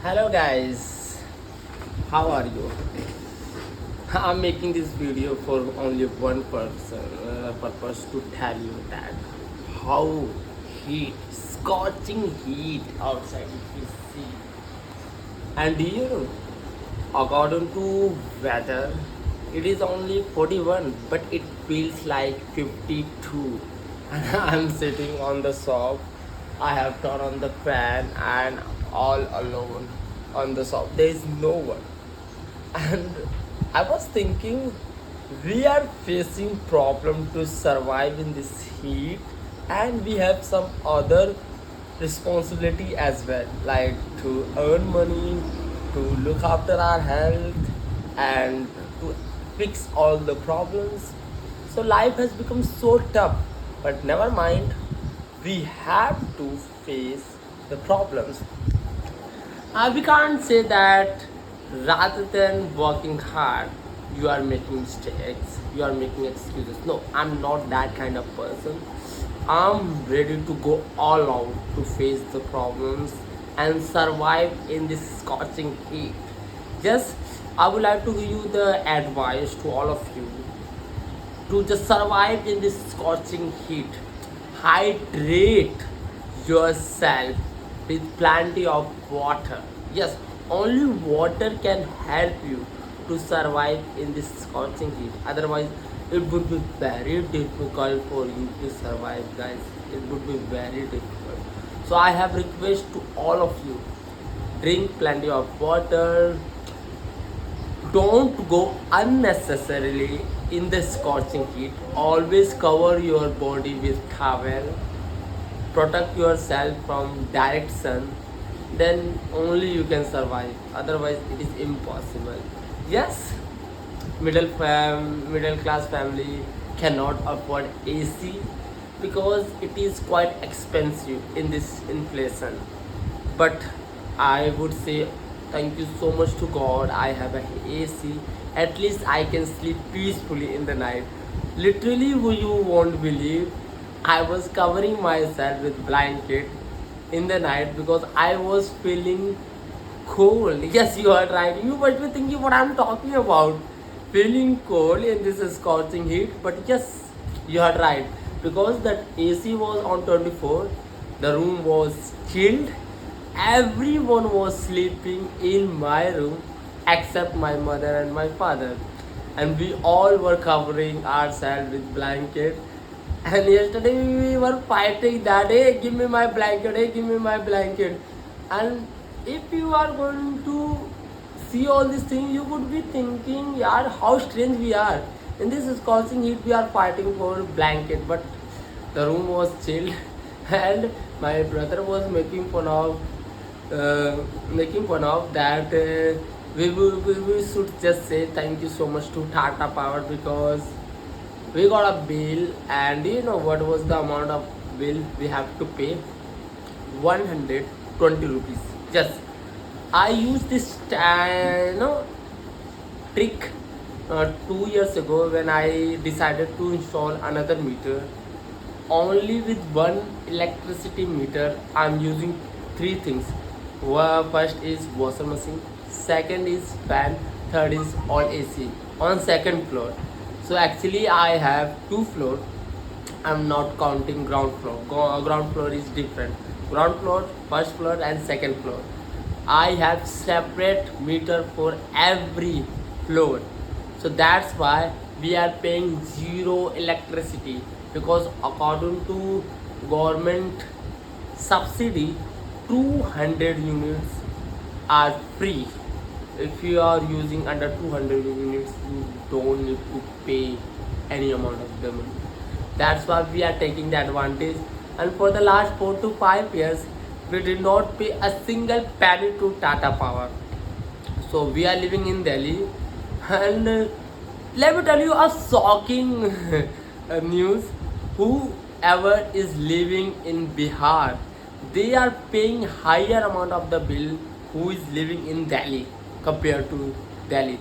Hello guys, how are you? I'm making this video for only one person purpose to tell you that how scorching heat outside if you see. And according to weather, it is only 41, but it feels like 52. And I'm sitting on the shop. I have turned on the fan and all alone on the shop. There is no one. And I was thinking, we are facing problem to survive in this heat, and we have some other responsibility as well, like to earn money, to look after our health, and to fix all the problems. So life has become so tough, but never mind, we have to face the problems. We can't say that rather than working hard, you are making mistakes, you are making excuses. No, I'm not that kind of person. I'm ready to go all out to face the problems and survive in this scorching heat. Just, I would like to give you the advice to all of you to just survive in this scorching heat. Hydrate yourself with plenty of water. Yes, only water can help you to survive in this scorching heat. Otherwise, it would be very difficult for you to survive, guys. It would be very difficult. So I have request to all of you: drink plenty of water, don't go unnecessarily in the scorching heat. Always cover your body with towel. Protect yourself from direct sun. Then only you can survive. Otherwise, it is impossible. Yes, middle class family cannot afford AC because it is quite expensive in this inflation. But I would say thank you so much to God. I have an AC. At least I can sleep peacefully in the night. Literally, you won't believe, I was covering myself with blanket in the night because I was feeling cold. Yes, you are right. You must be thinking what I'm talking about. Feeling cold in this scorching heat. But yes, you are right. Because that AC was on 24, the room was chilled. Everyone was sleeping in my room except my mother and my father. And we all were covering ourselves with blanket. And yesterday we were fighting that, hey, give me my blanket, hey, give me my blanket. And if you are going to see all these things, you would be thinking, yeah, how strange we are. In this scorching heat, we are fighting for blanket, but the room was chilled, and my brother was making fun of that. We should just say thank you so much to Tata Power because we got a bill, and you know what was the amount of bill we have to pay? 120 rupees. Yes, I used this trick 2 years ago when I decided to install another meter. Only with one electricity meter, I'm using three things. First is washing machine, second is fan, third is all AC on second floor. So actually, I have two floors. I'm not counting ground floor. Ground floor is different. Ground floor, first floor, and second floor. I have separate meter for every floor. So that's why we are paying zero electricity, because according to government subsidy, 200 units are free. If you are using under 200 units, you don't need to pay any amount of the money. That's why we are taking the advantage. And for the last 4 to 5 years, we did not pay a single penny to Tata Power. So we are living in Delhi, and let me tell you a shocking news. Whoever is living in Bihar, they are paying higher amount of the bill who is living in Delhi compared to Delhi.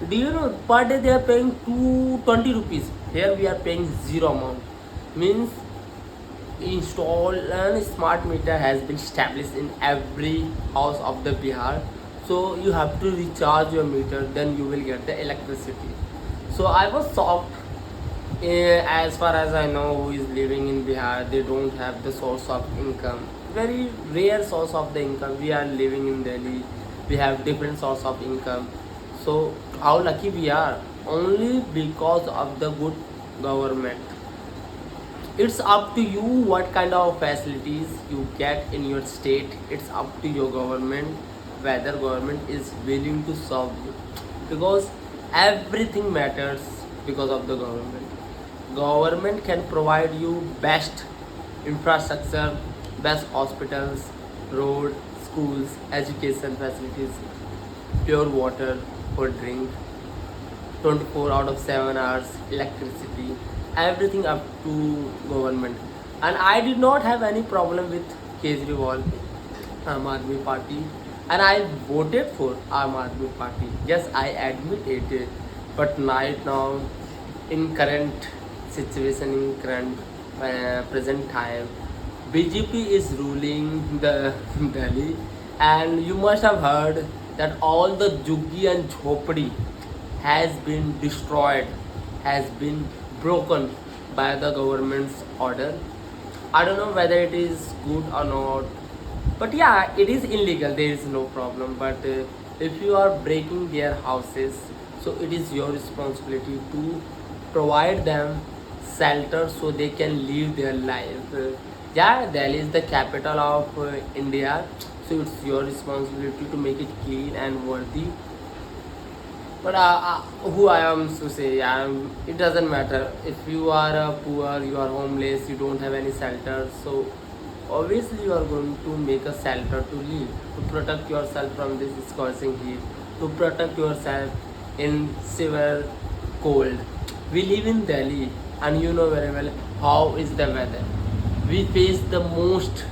Do you know per day they are paying 220 rupees? Here we are paying zero amount. Means install a smart meter has been established in every house of the Bihar. So you have to recharge your meter, then you will get the electricity. So I was shocked. As far as I know, who is living in Bihar, they don't have the source of income. Very rare source of the income. We are living in Delhi. We have different source of income. So how lucky we are? Only because of the good government. It's up to you what kind of facilities you get in your state. It's up to your government whether government is willing to serve you, because everything matters because of the government can provide you best infrastructure, best hospitals, road, schools, education facilities, pure water for drink, 24 out of 7 hours electricity, everything up to government. And I did not have any problem with Kejriwal, Aam Aadmi Party, and I voted for Aam Aadmi Party. Yes, I admit it, but right now, in current situation, in current present time, BJP is ruling the Delhi, and you must have heard that all the Juggi and Jhopadi has been destroyed, has been broken by the government's order. I don't know whether it is good or not, but yeah, it is illegal. There is no problem. But if you are breaking their houses, so it is your responsibility to provide them shelter so they can live their life. Yeah, Delhi is the capital of India, so it's your responsibility to make it clean and worthy. But who I am to say, it doesn't matter. If you are poor, you are homeless, you don't have any shelter, so obviously you are going to make a shelter to live, to protect yourself from this scorching heat, to protect yourself in severe cold. We live in Delhi, and you know very well how is the weather. We face the most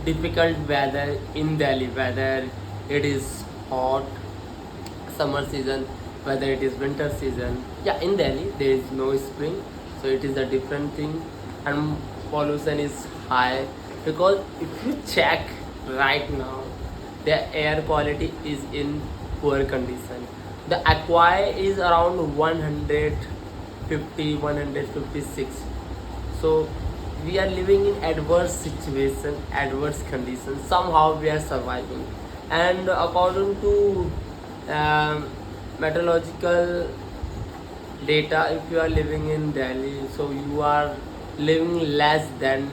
difficult weather in Delhi, whether it is hot summer season, whether it is winter season. Yeah, in Delhi there is no spring, so it is a different thing, and pollution is high, because if you check right now, the air quality is in poor condition. The AQI is around 150, 156. So we are living in adverse situation, adverse conditions. Somehow we are surviving, and according to um, meteorological data, if you are living in Delhi, so you are living less than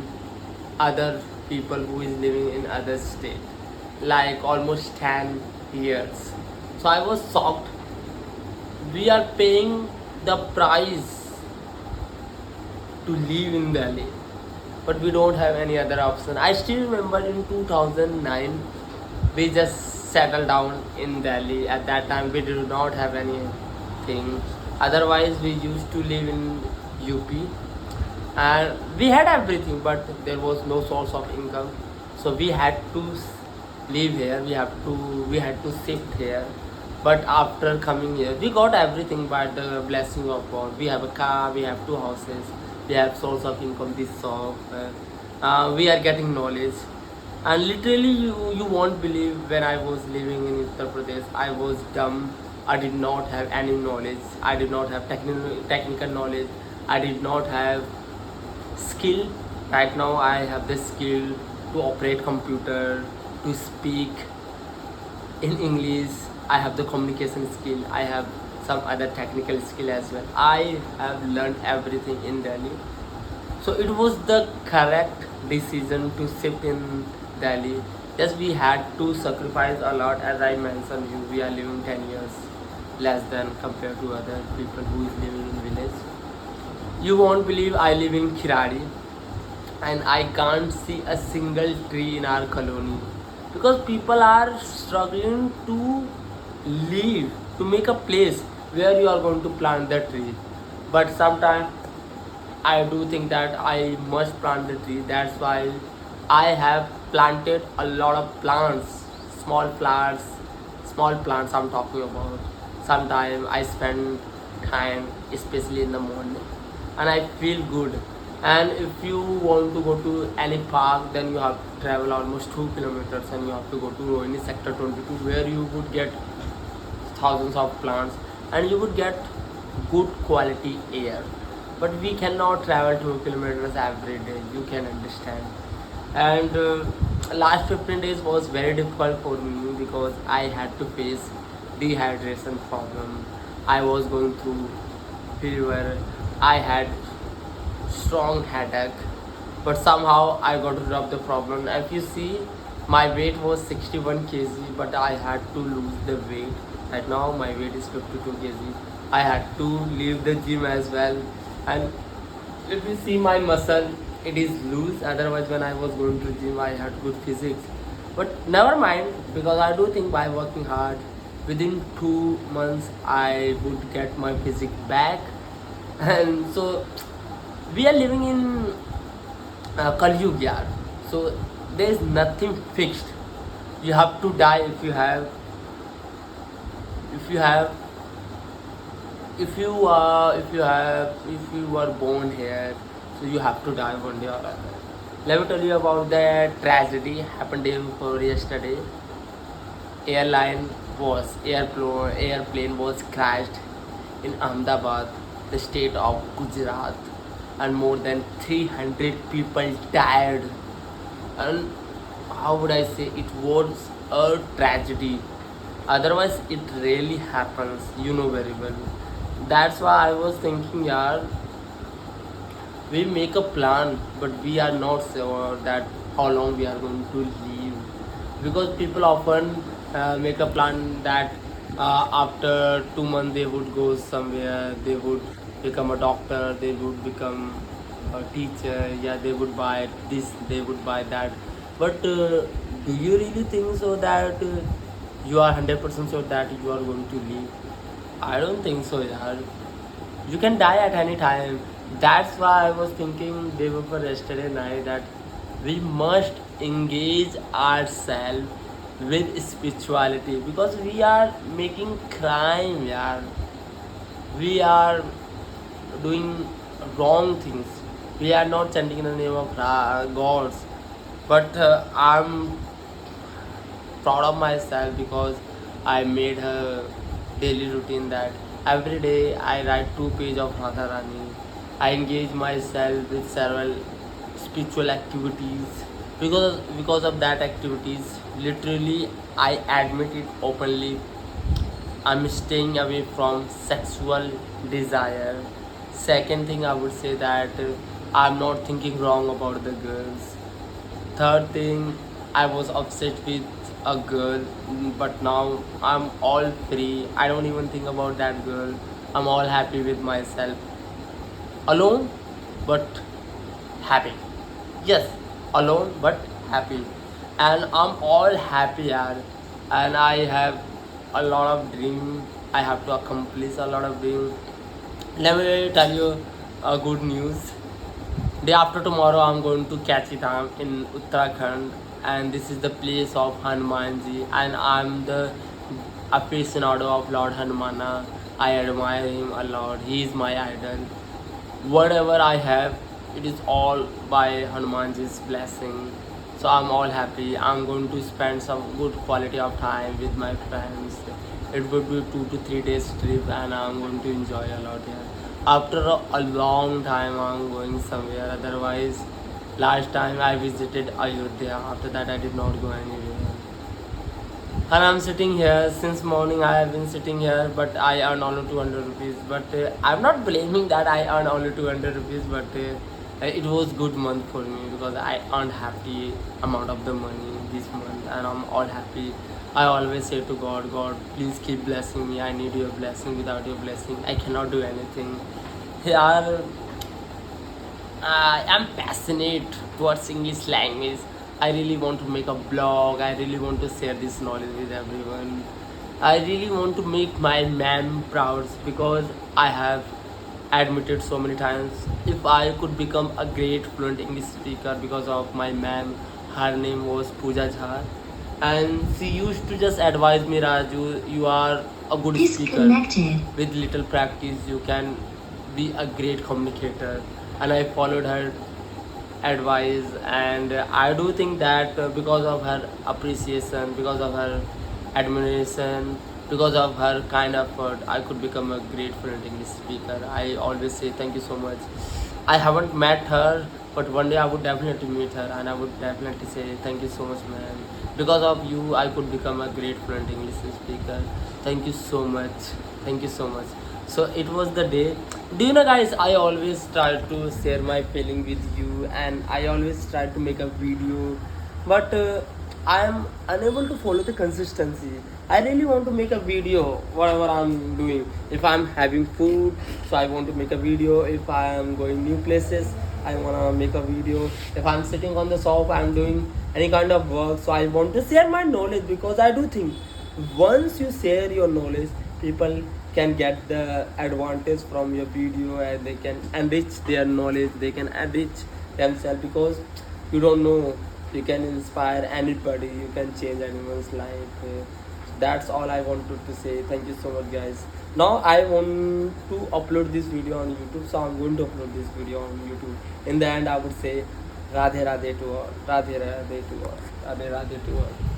other people who is living in other state, like almost 10 years. So I was shocked. We are paying the price to live in Delhi, but we don't have any other option. I still remember in 2009, we just settled down in Delhi. At that time, we did not have anything. Otherwise, we used to live in UP, and we had everything, but there was no source of income. So we had to live here. We had to shift here. But after coming here, we got everything by the blessing of God. We have a car, we have two houses, we have source of income, this shop. We are getting knowledge. And literally, you won't believe, when I was living in Uttar Pradesh, I was dumb. I did not have any knowledge. I did not have technical knowledge. I did not have skill. Right now, I have the skill to operate computer, to speak in English. I have the communication skill. I have some other technical skill as well. I have learned everything in Delhi. So it was the correct decision to shift in Delhi. Yes, we had to sacrifice a lot. As I mentioned you, we are living 10 years less than compared to other people who is living in village. You won't believe, I live in Khiradi, and I can't see a single tree in our colony, because people are struggling to live, to make a place where you are going to plant the tree. But sometimes I do think that I must plant the tree. That's why I have planted a lot of plants, small flowers, small plants I'm talking about. Sometimes I spend time, especially in the morning, and I feel good. And if you want to go to any park, then you have to travel almost 2 kilometers, and you have to go to Rohini sector 22, where you would get thousands of plants and you would get good quality air. But we cannot travel 2 kilometers every day, you can understand. And last 15 days was very difficult for me because I had to face dehydration problem. I was going through fever, I had strong headache, but somehow I got rid of the problem. If you see, my weight was 61 kg, but I had to lose the weight. Right now, my weight is 52 kg. I had to leave the gym as well, and if you see my muscle, it is loose. Otherwise, when I was going to gym, I had good physics. But never mind, because I do think by working hard, within 2 months, I would get my physique back. And so we are living in Kali Yuga, yaar. So there is nothing fixed. You have to die if you have if you are born here, so you have to die one day or other. Let me tell you about the tragedy happened day before yesterday. Airplane was crashed in Ahmedabad, the state of Gujarat, and more than 300 people died. And how would I say, it was a tragedy. Otherwise, it really happens, you know very well. That's why I was thinking, yaar, we make a plan, but we are not sure that how long we are going to live, because people often make a plan that after 2 months they would go somewhere, they would become a doctor, they would become a teacher, yeah, they would buy this, they would buy that. But do you really think so that you are 100% sure that you are going to live? I don't think so, yaar. You can die at any time. That's why I was thinking day before yesterday night that we must engage ourselves with spirituality, because we are making crime, yeah. We are doing wrong things. We are not chanting in the name of gods. But I'm proud of myself because I made a daily routine that every day I write 2 pages of Radha Rani. I engage myself with several spiritual activities. Because of that activities, literally I admit it openly, I'm staying away from sexual desire. Second thing, I would say that I'm not thinking wrong about the girls. Third thing, I was obsessed with a girl, but now I'm all free. I don't even think about that girl. I'm all happy with myself. Alone, but happy. Yes, alone but happy. And I'm all happy, yaar. And I have a lot of dream. I have to accomplish a lot of dream. Let me tell you a good news. Day after tomorrow, I'm going to Kachitam in Uttarakhand, and this is the place of Hanumanji, and I'm the aficionado of Lord Hanumana. I admire him a lot. He is my idol. Whatever I have, it is all by Hanumanji's blessing. So I'm all happy. I'm going to spend some good quality of time with my friends. It would be 2 to 3 days trip, and I'm going to enjoy a lot here. After a long time, I'm going somewhere. Otherwise, last time I visited Ayodhya. After that, I did not go anywhere. And I'm sitting here since morning. I have been sitting here, but I earn only 200 rupees. But I'm not blaming that I earn only 200 rupees, but it was good month for me because I earned happy amount of the money this month, and I'm all happy. I always say to God, God, please keep blessing me. I need your blessing. Without your blessing, I cannot do anything. Yeah, I am passionate towards English language. I really want to make a blog. I really want to share this knowledge with everyone. I really want to make my ma'am proud because I have admitted so many times if I could become a great fluent English speaker because of my ma'am. Her name was Pooja Jha, and she used to just advise me, Raju, you are a good speaker. Disconnected. With little practice, you can be a great communicator. and I followed her advice. And I do think that because of her appreciation, because of her admiration, because of her kind effort, I could become a great fluent English speaker. I always say thank you so much. I haven't met her, but one day I would definitely meet her, and I would definitely say thank you so much, man. Because of you, I could become a great fluent English speaker. Thank you so much. Thank you so much. So it was the day. Do you know, guys, I always try to share my feeling with you, and I always try to make a video, but I am unable to follow the consistency. I really want to make a video whatever I'm doing. If I'm having food, so I want to make a video. If I am going new places, I want to make a video. If I'm sitting on the sofa, I'm doing any kind of work, so I want to share my knowledge, because I do think once you share your knowledge, people can get the advantage from your video, and they can enrich their knowledge, they can enrich themselves, because you don't know, you can inspire anybody, you can change anyone's life. That's all I wanted to say. Thank you so much, guys. Now I want to upload this video on YouTube, so I'm going to upload this video on YouTube. In the end, I would say Radhe Radhe to all, Radhe Radhe to all, Radhe Radhe to all.